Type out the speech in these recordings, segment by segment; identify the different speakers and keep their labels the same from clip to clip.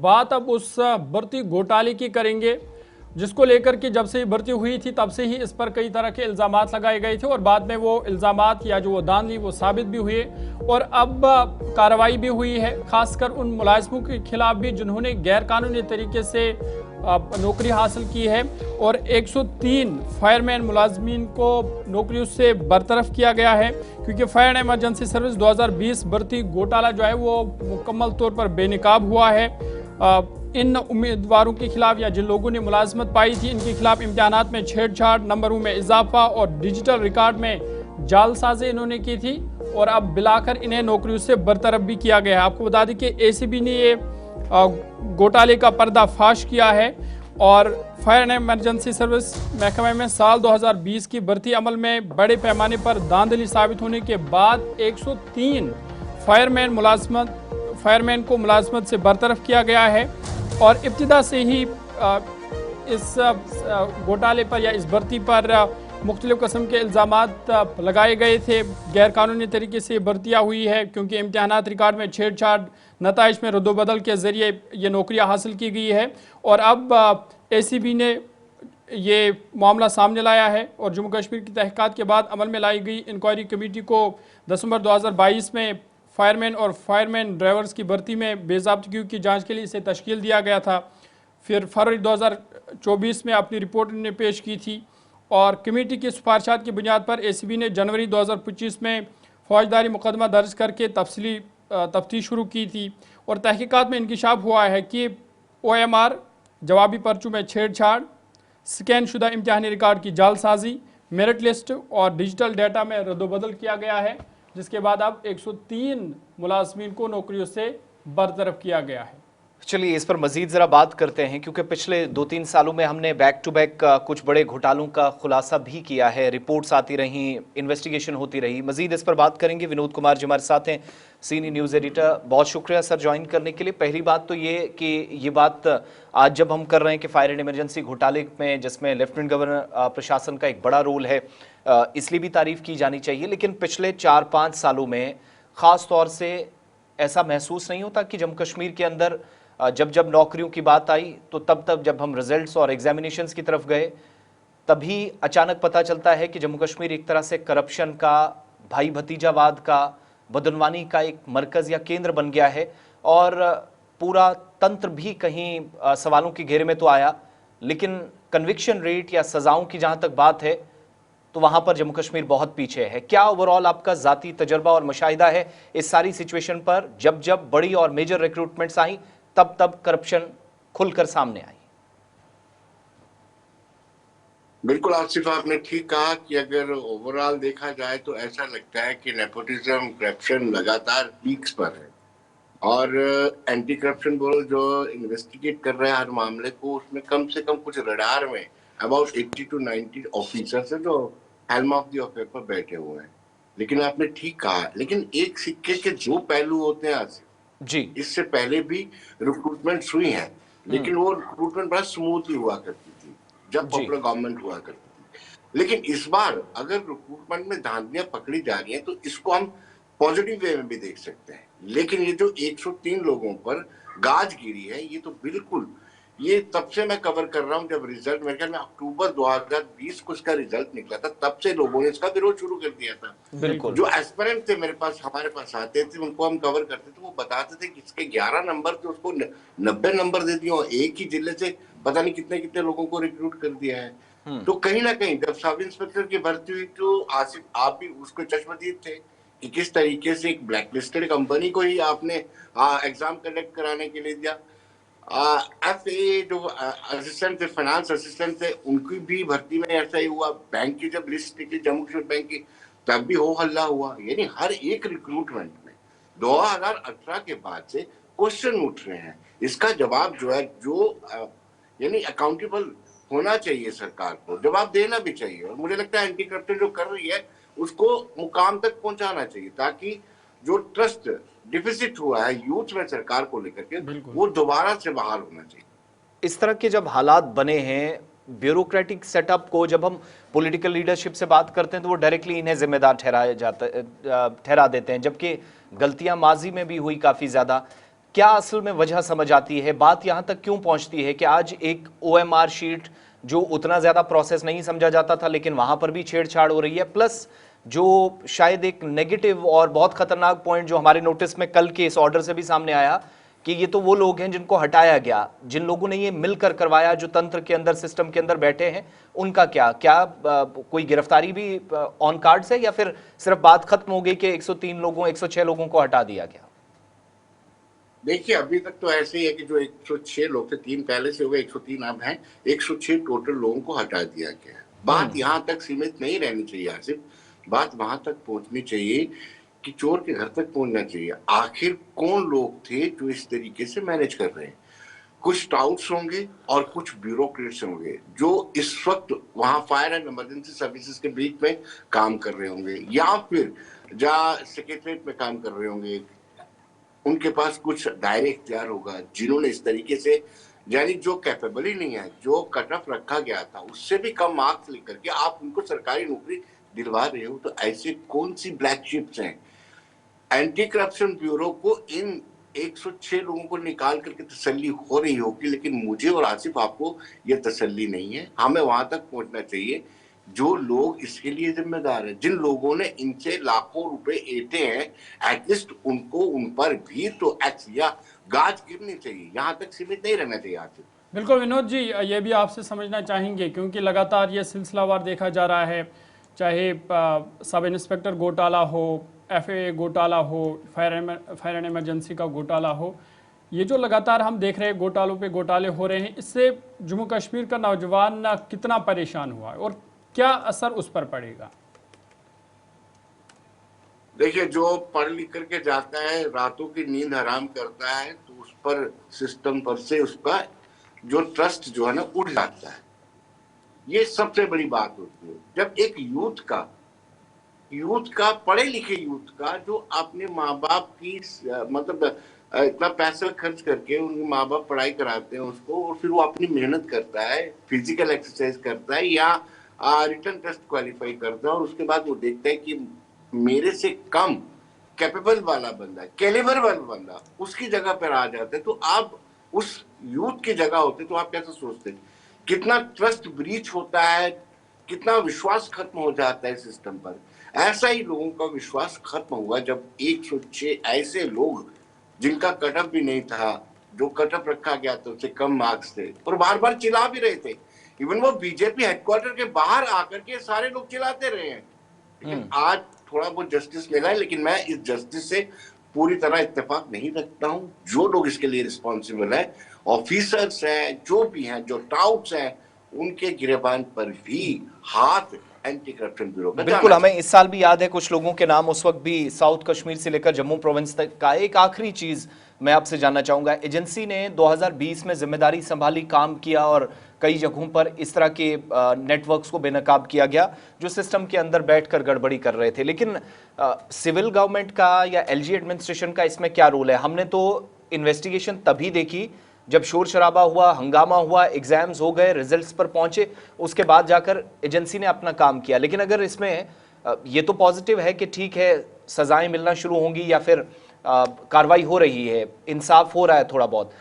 Speaker 1: बात अब उस भर्ती घोटाले की करेंगे, जिसको लेकर के जब से ये भर्ती हुई थी तब से ही इस पर कई तरह के इल्ज़ामात लगाए गए थे और बाद में वो इल्ज़ामात या जो वो धांधली वो साबित भी हुए और अब कार्रवाई भी हुई है, खासकर उन मुलाजिमों के खिलाफ भी जिन्होंने गैरकानूनी तरीके से नौकरी हासिल की है। और 103 फायरमैन मुलाजमीन को नौकरियों से बरतरफ किया गया है, क्योंकि फायर एंड इमरजेंसी सर्विस 2020 भर्ती घोटाला जो है वो मुकम्मल तौर पर बेनकाब हुआ है। इन उम्मीदवारों के खिलाफ या जिन लोगों ने मुलाजमत पाई थी, इनके खिलाफ इम्तिहानात में छेड़छाड़, नंबरों में इजाफा और डिजिटल रिकॉर्ड में जालसाजी इन्होंने की थी और अब बिलाकर इन्हें नौकरियों से बरतरफ भी किया गया है। आपको बता दें कि एसीबी ने ये घोटाले का पर्दाफाश किया है और फायर एंड इमरजेंसी सर्विस महकमे में साल 2020 की भर्ती अमल में बड़े पैमाने पर धांधली साबित होने के बाद 103 फायरमैन को मुलाजमत से बरतरफ किया गया है। और इब्तिदा से ही इस घोटाले पर या इस भर्ती पर मुख्तलिफ किस्म के इल्ज़ामात लगाए गए थे। गैरकानूनी तरीके से भर्तियाँ हुई है क्योंकि इम्तिहानात रिकॉर्ड में छेड़छाड़, नताइज में रद्दोबदल के ज़रिए ये नौकरियाँ हासिल की गई है। और अब एसीबी ने ये मामला सामने लाया है और जम्मू कश्मीर की तहक़ीक़ात के बाद अमल में लाई गई इंक्वायरी कमेटी को दिसंबर 2022 में फायरमैन और फायरमैन ड्राइवर्स की भर्ती में बेज़ाब्तगियों की जांच के लिए इसे तश्कील दिया गया था। फिर फरवरी 2024 में अपनी रिपोर्ट ने पेश की थी और कमेटी की सिफारिशात की बुनियाद पर एसीबी ने जनवरी 2025 में फौजदारी मुकदमा दर्ज करके तफसीली तफ्तीश शुरू की थी। और तहकीकात में इंकशाफ हुआ है कि OMR जवाबी पर्चों में छेड़छाड़, स्कैन शुदा इम्तिहानी रिकॉर्ड की जालसाजी, मेरिट लिस्ट और डिजिटल डाटा में रद्दोबदल किया गया है, जिसके बाद अब 103 मुलाजमीन को नौकरियों से बरतरफ किया गया है।
Speaker 2: चलिए इस पर मजीद ज़रा बात करते हैं, क्योंकि पिछले 2-3 सालों में हमने बैक टू बैक कुछ बड़े घोटालों का खुलासा भी किया है, रिपोर्ट्स आती रहीं, इन्वेस्टिगेशन होती रही। मजीद इस पर बात करेंगे। विनोद कुमार जी हमारे साथ हैं, सीनियर न्यूज़ एडिटर। बहुत शुक्रिया सर ज्वाइन करने के लिए। पहली बात तो ये कि ये बात आज जब हम कर रहे हैं कि फायर एंड इमरजेंसी घोटाले में जिसमें लेफ्टिनेंट गवर्नर प्रशासन का एक बड़ा रोल है, इसलिए भी तारीफ़ की जानी चाहिए, लेकिन पिछले 4-5 सालों में ख़ास तौर से ऐसा महसूस नहीं होता कि जम्मू कश्मीर के अंदर जब जब नौकरियों की बात आई तो तब जब हम रिजल्ट्स और एग्जामिनेशंस की तरफ गए तभी अचानक पता चलता है कि जम्मू कश्मीर एक तरह से करप्शन का, भाई भतीजावाद का, बदनवानी का एक मरकज़ या केंद्र बन गया है और पूरा तंत्र भी कहीं सवालों के घेरे में तो आया, लेकिन कन्विक्शन रेट या सज़ाओं की जहाँ तक बात है तो वहाँ पर जम्मू कश्मीर बहुत पीछे है। क्या ओवरऑल आपका ज़ाती तजर्बा और मुशाहिदा है इस सारी सिचुएशन पर, जब जब बड़ी और मेजर रिक्रूटमेंट्स आई तब करप्शन खुलकर सामने आई?
Speaker 3: बिल्कुल आसिफ, आपने ठीक कहा कि अगर ओवरऑल देखा जाए तो ऐसा लगता है कि नेपोटिज्म, करप्शन लगातार पीक्स पर है और एंटी करप्शन ब्यूरो जो इन्वेस्टिगेट कर रहे हैं हर मामले को, उसमें कम से कम कुछ रडार में अबाउट 80 to 90 ऑफिसर्स है जो हेल्म ऑफ द अफेयर पर बैठे हुए हैं। लेकिन आपने ठीक कहा, लेकिन एक सिक्के के दो पहलू होते हैं आसिफ
Speaker 2: जी।
Speaker 3: इससे पहले भी रिक्रूटमेंट हुई है, लेकिन वो रिक्रूटमेंट बड़ा स्मूथली हुआ करती थी जब पॉपुलर गवर्नमेंट हुआ करती थी। लेकिन इस बार अगर रिक्रूटमेंट में धांधलियां पकड़ी जा रही हैं तो इसको हम पॉजिटिव वे में भी देख सकते हैं। लेकिन ये जो 103 लोगों पर गाज गिरी है, ये तो बिल्कुल, ये तब से मैं कवर कर रहा हूँ जब रिजल्ट, मेरे ख्याल में अक्टूबर 2020 को इसका रिजल्ट निकला था, तब से लोगों ने इसका विरोध शुरू कर दिया था।
Speaker 2: बिल्कुल।
Speaker 3: जो एस्पिरेंट थे मेरे पास, हमारे पास आते थे, उनको हम कवर करते थे, वो बताते थे कि इसके 11 नंबर थे, उसको 90 नंबर दे दिए और एक ही जिले से पता नहीं कितने कितने लोगों को रिक्रूट कर दिया है। तो कहीं ना कहीं जब सब इंस्पेक्टर की भर्ती हुई तो आसिफ आप भी उसको चश्मदीद थे कि किस तरीके से एक ब्लैकलिस्टेड कंपनी को ही आपने एग्जाम कंडक्ट कराने के लिए दिया। FA जो असिस्टेंट थे, फाइनेंस असिस्टेंट थे, उनकी भी भर्ती में ऐसा ही हुआ। बैंक की जब लिस्ट निकली जम्मू कश्मीर बैंक की, तब भी हो हल्ला हुआ। यानी हर एक रिक्रूटमेंट में 2018 के बाद से क्वेश्चन उठ रहे हैं। इसका जवाब जो है, जो यानी अकाउंटेबल होना चाहिए, सरकार को जवाब देना भी चाहिए। और मुझे लगता है एंटी करप्शन जो कर रही है उसको मुकाम तक पहुंचाना चाहिए, ताकि जो ट्रस्ट डिफिसिट हुआ है यूथ में सरकार को लेकर के, वो दोबारा से बहाल होना चाहिए।
Speaker 2: इस तरह के जब हालात बने हैं, ब्यूरोक्रेटिक सेटअप को जब हम पॉलिटिकल लीडरशिप से बात करते हैं तो वो डायरेक्टली इन्हें जिम्मेदार ठहरा देते हैं, जबकि गलतियां माजी में भी हुई काफ़ी ज़्यादा। क्या असल में वजह समझ आती है? बात यहां तक क्यों पहुंचती है कि आज एक OMR शीट जो उतना ज्यादा प्रोसेस नहीं समझा जाता था, लेकिन वहां पर भी छेड़छाड़ हो रही है, प्लस जो शायद एक नेगेटिव और बहुत खतरनाक पॉइंट जो हमारे नोटिस में कल के इस ऑर्डर से भी सामने आया कि ये तो वो लोग हैं जिनको हटाया गया, जिन लोगों ने ये मिलकर करवाया, जो तंत्र के अंदर, सिस्टम के अंदर बैठे हैं, उनका क्या क्या कोई गिरफ्तारी भी ऑन कार्ड्स है, या फिर सिर्फ बात खत्म हो गई कि 103 लोगों 106 लोगों को हटा दिया गया?
Speaker 3: देखिए, अभी तक तो ऐसे ही है कि जो 106 लोग थे, 3 पहले से हो गए, 103 अब हैं, 106 टोटल लोगों को हटा दिया गया है। बात यहां तक सीमित नहीं रहनी चाहिए आसिफ, बात वहां तक पहुंचनी चाहिए कि चोर के घर तक पहुंचना चाहिए। आखिर कौन लोग थे जो इस तरीके से मैनेज कर रहे हैं? कुछ टाउट्स होंगे और कुछ ब्यूरोक्रेट्स होंगे जो इस वक्त वहां फायर एंड इमरजेंसी सर्विसेज के बीच में काम कर रहे होंगे, या फिर जहाँ सेक्रेटरीट में काम कर रहे होंगे। उनके पास कुछ दायरे इख्तियार होगा जिन्होंने इस तरीके से, यानी जो कैपेबल ही नहीं है, जो कट ऑफ रखा गया था उससे भी कम मार्क्स लेकर के आप उनको सरकारी नौकरी दिलवा रहे हो, तो ऐसे कौन सी ब्लैक शिप्स हैं? एंटी करप्शन ब्यूरो को इन 106 लोगों को निकाल करके तसल्ली हो रही होगी, लेकिन मुझे और आसिफ आपको ये तसल्ली नहीं है। हमें वहां तक पहुंचना चाहिए जो लोग इसके लिए जिम्मेदार हैं, जिन लोगों ने इनसे लाखों रुपए ऐंठे हैं, एटलीस्ट उनको, उन पर भी तो एक्स या गाज गिरनी चाहिए। यहाँ तक सीमित नहीं रहना चाहिए आसिफ।
Speaker 1: बिल्कुल विनोद जी, ये भी आपसे समझना चाहेंगे क्योंकि लगातार ये सिलसिलावार देखा जा रहा है, चाहे सब इंस्पेक्टर घोटाला हो, FAA घोटाला हो, फायर एंड इमरजेंसी का घोटाला हो, ये जो लगातार हम देख रहे हैं घोटालों पे घोटाले हो रहे हैं, इससे जम्मू कश्मीर का नौजवान कितना परेशान हुआ है और क्या असर उस पर पड़ेगा?
Speaker 3: देखिए, जो पढ़ लिख करके जाता है, रातों की नींद हराम करता है, तो उस पर, सिस्टम पर से उसका जो ट्रस्ट जो है ना उठ जाता है। ये सबसे बड़ी बात होती है जब एक यूथ का पढ़े लिखे यूथ का, जो अपने माँ बाप की मतलब इतना पैसा खर्च करके उनके माँ बाप पढ़ाई कराते हैं उसको, और फिर वो अपनी मेहनत करता है, फिजिकल एक्सरसाइज करता है या रिटन टेस्ट क्वालिफाई करता है, और उसके बाद वो देखता है कि मेरे से कम कैपेबल वाला बंदा, कैलिबर वाला बंदा उसकी जगह पर आ जाता है, तो आप उस यूथ की जगह होते तो आप कैसे सोचते? कितना ट्रस्ट ब्रीच होता है, कितना विश्वास खत्म हो जाता है सिस्टम पर। ऐसा ही लोगों का विश्वास खत्म हुआ जब 106 ऐसे लोग जिनका कटअप भी नहीं था, जो कटअप रखा गया था उससे कम मार्क्स थे, और बार बार चिल्ला भी रहे थे। इवन वो बीजेपी हेडक्वार्टर के बाहर आकर के सारे लोग चिल्लाते रहे हैं। लेकिन आज थोड़ा बहुत जस्टिस मिला है, लेकिन मैं इस जस्टिस से पूरी तरह इत्तेफाक नहीं रखता हूं। जो लोग इसके लिए रिस्पॉन्सिबल है, ऑफिसर्स हैं, जो भी हैं, जो टाउट्स हैं, उनके गिरबान पर भी हाथ एंटी करप्शन ब्यूरो का।
Speaker 2: बिल्कुल, हमें इस साल भी याद है कुछ लोगों के नाम, उस वक्त भी साउथ कश्मीर से लेकर जम्मू प्रोविंस तक का। एक आखिरी चीज मैं आपसे जानना चाहूंगा, एजेंसी ने 2020 में जिम्मेदारी संभाली, काम किया, और कई जगहों पर इस तरह के नेटवर्क्स को बेनकाब किया गया जो सिस्टम के अंदर बैठकर गड़बड़ी कर रहे थे। लेकिन सिविल गवर्नमेंट का या LG एडमिनिस्ट्रेशन का इसमें क्या रोल है? हमने तो इन्वेस्टिगेशन तभी देखी जब शोर शराबा हुआ, हंगामा हुआ, एग्जाम्स हो गए, रिजल्ट्स पर पहुंचे, उसके बाद जाकर एजेंसी ने अपना काम किया। लेकिन अगर इसमें ये तो पॉजिटिव है कि ठीक है, सजाएं मिलना शुरू होंगी या फिर कार्रवाई हो रही है, इंसाफ हो रहा है थोड़ा बहुत,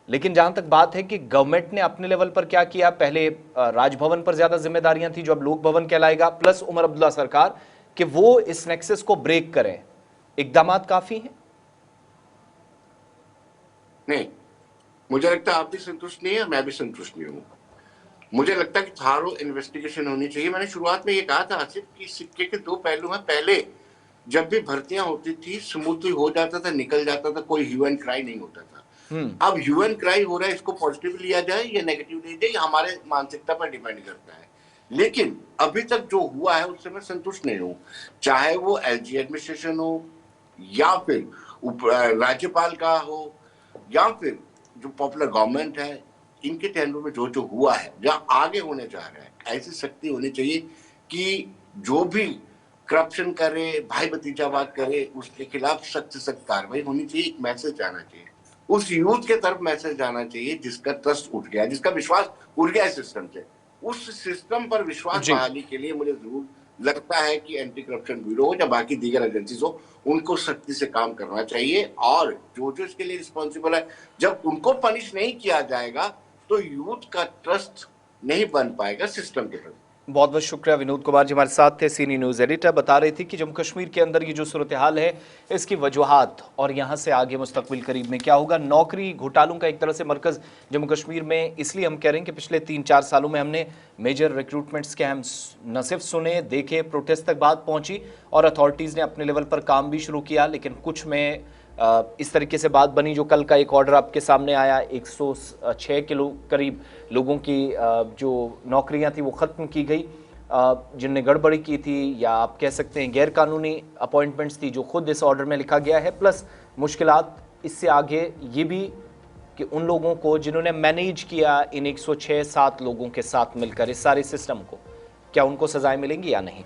Speaker 2: लेकिन जहां तक बात है कि गवर्नमेंट ने अपने लेवल पर क्या किया, पहले राजभवन पर ज्यादा जिम्मेदारियां थी जो अब लोक भवन कहलाएगा, प्लस उमर अब्दुल्ला सरकार, कि वो इस नेक्सस को ब्रेक करें, इकदामात काफी हैं?
Speaker 3: नहीं, मुझे लगता है आप भी संतुष्ट नहीं है, मैं भी संतुष्ट नहीं हूँ। मुझे लगता है कि थारो इन्वेस्टिगेशन होनी चाहिए। मैंने शुरुआत में ये कहा था आसिफ कि सिक्के के दो पहलू हैं। पहले जब भी भर्तियां होती थी स्मूथली हो जाता था, निकल जाता था, कोई ह्यू एंड क्राई नहीं होता था। अब ह्यू एंड क्राई हो रहा है, इसको पॉजिटिव लिया जाए या नेगेटिव लिया जाए, हमारे मानसिकता पर डिपेंड करता है। लेकिन अभी तक जो हुआ है उससे मैं संतुष्ट नहीं हूँ, चाहे वो LG एडमिनिस्ट्रेशन हो या फिर राज्यपाल का हो या फिर जो पॉपुलर गवर्नमेंट है, इनके टेंडर में जो जो हुआ है या आगे होने जा रहा है, ऐसी शक्ति होनी चाहिए कि जो भी करप्शन करे, भाई भतीजावाद करे, उसके खिलाफ सख्त से सख्त कार्रवाई होनी चाहिए। एक मैसेज जाना चाहिए उस यूथ के तरफ, मैसेज जाना चाहिए जिसका ट्रस्ट उठ गया, जिसका विश्वास उठ गया सिस्टम से। उस सिस्टम पर विश्वास बहाली के लिए मुझे जरूर लगता है कि एंटी करप्शन ब्यूरो हो या बाकी दीगर एजेंसीज हो, उनको सख्ती से काम करना चाहिए। और जो जो इसके लिए रिस्पॉन्सिबल है, जब उनको पनिश नहीं किया जाएगा तो यूथ का ट्रस्ट नहीं बन पाएगा सिस्टम के प्रति।
Speaker 2: बहुत बहुत शुक्रिया। विनोद कुमार जी हमारे साथ थे, सीनियर न्यूज़ एडिटर, बता रहे थे कि जम्मू कश्मीर के अंदर ये जो सूरत हाल है इसकी वजूहात और यहाँ से आगे मुस्तकबिल करीब में क्या होगा। नौकरी घोटालों का एक तरह से मरकज़ जम्मू कश्मीर में इसलिए हम कह रहे हैं कि पिछले 3-4 सालों में हमने मेजर रिक्रूटमेंट स्कैम्स न सिर्फ सुने, देखे, प्रोटेस्ट तक बात पहुंची और अथॉरिटीज़ ने अपने लेवल पर काम भी शुरू किया, लेकिन कुछ में इस तरीके से बात बनी जो कल का एक ऑर्डर आपके सामने आया, 106 किलो करीब लोगों की जो नौकरियां थी वो ख़त्म की गई, जिनने गड़बड़ी की थी या आप कह सकते हैं गैर कानूनी अपॉइंटमेंट्स थी जो खुद इस ऑर्डर में लिखा गया है। प्लस मुश्किलात इससे आगे ये भी कि उन लोगों को जिन्होंने मैनेज किया इन 106-7 लोगों के साथ मिलकर इस सारे सिस्टम को, क्या उनको सजाएं मिलेंगी या नहीं।